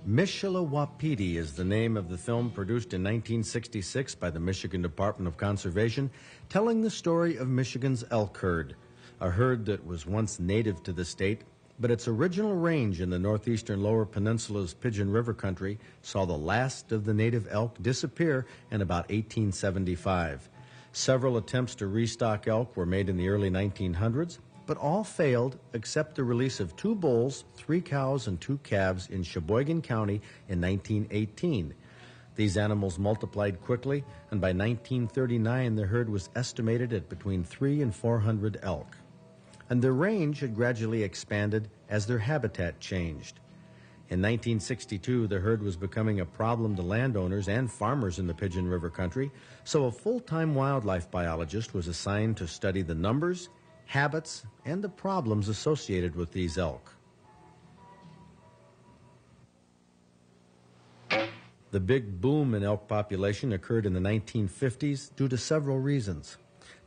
Mishawapiti is the name of the film produced in 1966 by the Michigan Department of Conservation, telling the story of Michigan's elk herd, a herd that was once native to the state, but its original range in the northeastern Lower Peninsula's Pigeon River country saw the last of the native elk disappear in about 1875. Several attempts to restock elk were made in the early 1900s, but all failed except the release of 2 bulls, 3 cows, and 2 calves in Sheboygan County in 1918. These animals multiplied quickly, and by 1939 the herd was estimated at between 300 and 400 elk. And their range had gradually expanded as their habitat changed. In 1962, the herd was becoming a problem to landowners and farmers in the Pigeon River country, so a full-time wildlife biologist was assigned to study the numbers, habits, and the problems associated with these elk. The big boom in elk population occurred in the 1950s due to several reasons.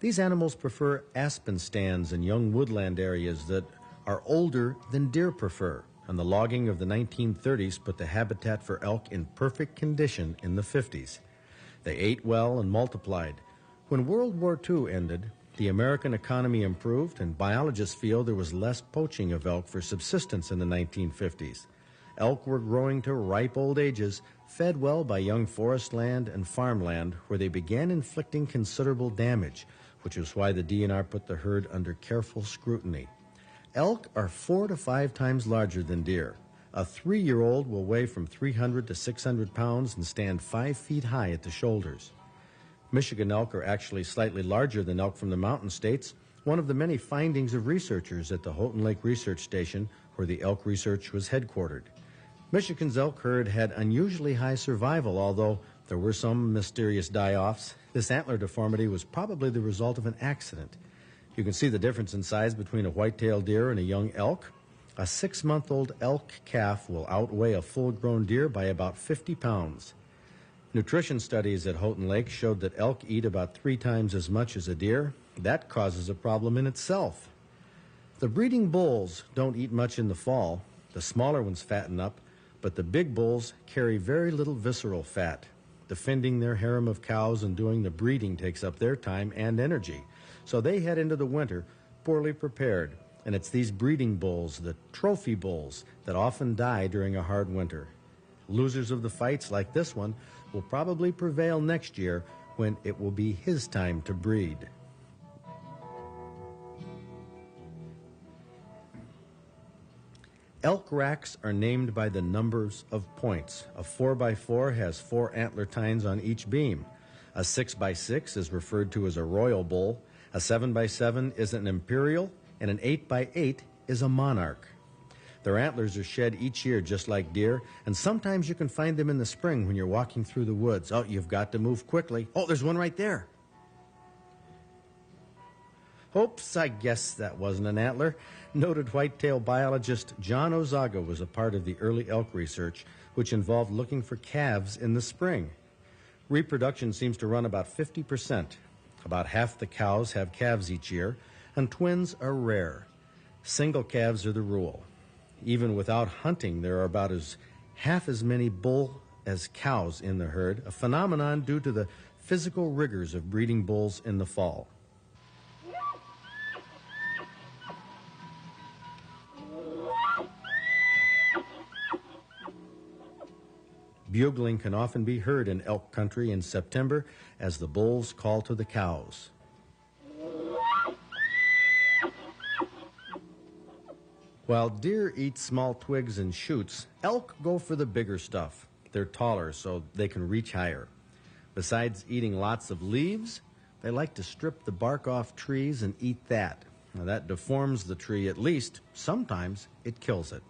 These animals prefer aspen stands and young woodland areas that are older than deer prefer, and the logging of the 1930s put the habitat for elk in perfect condition in the 50s. They ate well and multiplied. When World War II ended, the American economy improved, and biologists feel there was less poaching of elk for subsistence in the 1950s. Elk were growing to ripe old ages, fed well by young forest land and farmland, where they began inflicting considerable damage, which is why the DNR put the herd under careful scrutiny. Elk are 4 to 5 times larger than deer. A 3-year-old will weigh from 300 to 600 pounds and stand 5 feet high at the shoulders. Michigan elk are actually slightly larger than elk from the mountain states, one of the many findings of researchers at the Houghton Lake Research Station, where the elk research was headquartered. Michigan's elk herd had unusually high survival, although there were some mysterious die-offs. This antler deformity was probably the result of an accident. You can see the difference in size between a white-tailed deer and a young elk. A 6-month-old elk calf will outweigh a full-grown deer by about 50 pounds. Nutrition studies at Houghton Lake showed that elk eat about 3 times as much as a deer. That causes a problem in itself. The breeding bulls don't eat much in the fall. The smaller ones fatten up, but the big bulls carry very little visceral fat. Defending their harem of cows and doing the breeding takes up their time and energy. So they head into the winter poorly prepared, and it's these breeding bulls, the trophy bulls, that often die during a hard winter. Losers of the fights like this one will probably prevail next year when it will be his time to breed. Elk racks are named by the numbers of points. A 4x4 has 4 antler tines on each beam. A 6x6 is referred to as a royal bull. A 7x7 is an imperial, and an 8x8 is a monarch. Their antlers are shed each year just like deer, and sometimes you can find them in the spring when you're walking through the woods. Oh, you've got to move quickly. Oh, there's one right there. Oops, I guess that wasn't an antler. Noted whitetail biologist John Ozaga was a part of the early elk research, which involved looking for calves in the spring. Reproduction seems to run about 50%. About half the cows have calves each year, and twins are rare. Single calves are the rule. Even without hunting, there are about half as many bull as cows in the herd, a phenomenon due to the physical rigors of breeding bulls in the fall. Bugling can often be heard in elk country in September as the bulls call to the cows. While deer eat small twigs and shoots, elk go for the bigger stuff. They're taller, so they can reach higher. Besides eating lots of leaves, they like to strip the bark off trees and eat that. Now, that deforms the tree at least. Sometimes it kills it.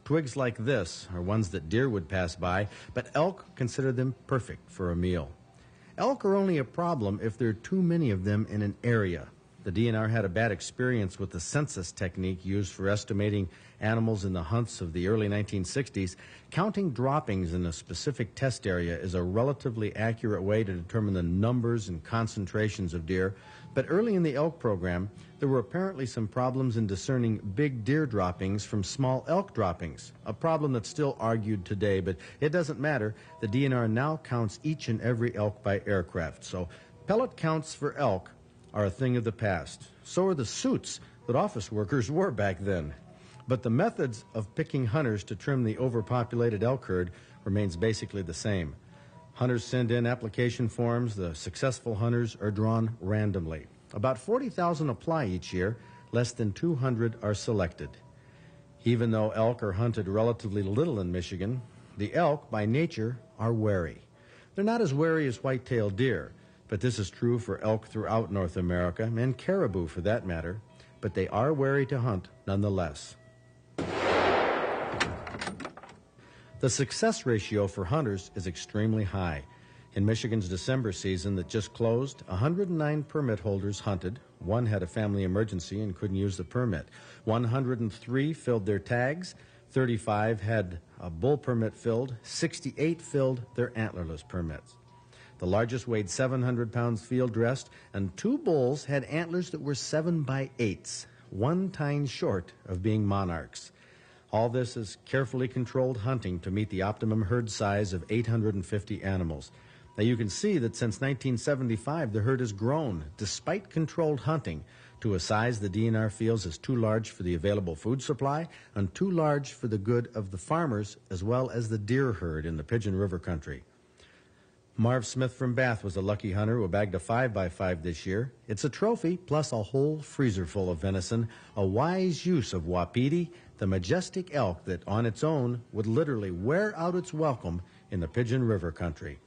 Twigs like this are ones that deer would pass by, but elk consider them perfect for a meal. Elk are only a problem if there are too many of them in an area. The DNR had a bad experience with the census technique used for estimating animals in the hunts of the early 1960s. Counting droppings in a specific test area is a relatively accurate way to determine the numbers and concentrations of deer, but early in the elk program, There were apparently some problems in discerning big deer droppings from small elk droppings, a problem that's still argued today, but it doesn't matter. The DNR now counts each and every elk by aircraft, so pellet counts for elk are a thing of the past. So are the suits that office workers wore back then. But the methods of picking hunters to trim the overpopulated elk herd remains basically the same. Hunters send in application forms. The successful hunters are drawn randomly. About 40,000 apply each year. Less than 200 are selected. Even though elk are hunted relatively little in Michigan, the elk, by nature, are wary. They're not as wary as white-tailed deer, but this is true for elk throughout North America, and caribou for that matter, but they are wary to hunt nonetheless. The success ratio for hunters is extremely high. In Michigan's December season that just closed, 109 permit holders hunted. One had a family emergency and couldn't use the permit. 103 filled their tags. 35 had a bull permit filled. 68 filled their antlerless permits. The largest weighed 700 pounds field dressed, and 2 bulls had antlers that were 7 by 8s, 1 tine short of being monarchs. All this is carefully controlled hunting to meet the optimum herd size of 850 animals. Now you can see that since 1975, the herd has grown, despite controlled hunting, to a size the DNR feels is too large for the available food supply and too large for the good of the farmers as well as the deer herd in the Pigeon River country. Marv Smith from Bath was a lucky hunter who bagged a 5x5 this year. It's a trophy, plus a whole freezer full of venison, a wise use of wapiti, the majestic elk that on its own would literally wear out its welcome in the Pigeon River country.